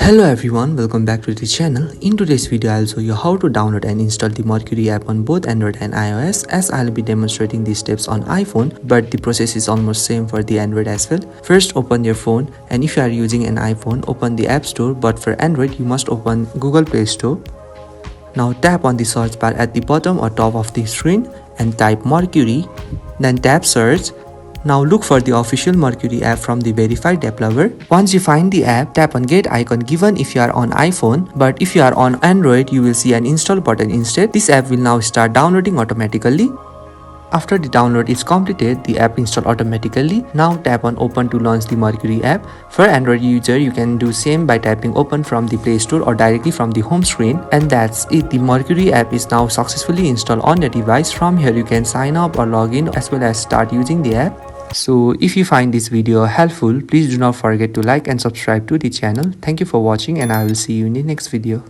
Hello everyone, welcome back to the channel. In today's video, I'll show you how to download and install the Mercury app on both Android and iOS, as I'll be demonstrating these steps on iPhone, but the process is almost same for the Android as well. First, open your phone, and if you are using an iPhone, open the App Store, but for Android, you must open Google Play Store. Now tap on the search bar at the bottom or top of the screen and type Mercury, then tap search. Now look for the official Mercury app from the verified developer. Once you find the app, tap on get icon given if you are on iPhone, but if you are on Android, you will see an install button instead. This app will now start downloading automatically. After the download is completed, the app install automatically. Now tap on open to launch the Mercury app. For Android user, you can do same by tapping open from the Play Store or directly from the home screen. And that's it. The Mercury app is now successfully installed on your device. From here, you can sign up or log in as well as start using the app. So if you find this video helpful, please do not forget to like and subscribe to the channel. Thank you for watching, and I will see you in the next video.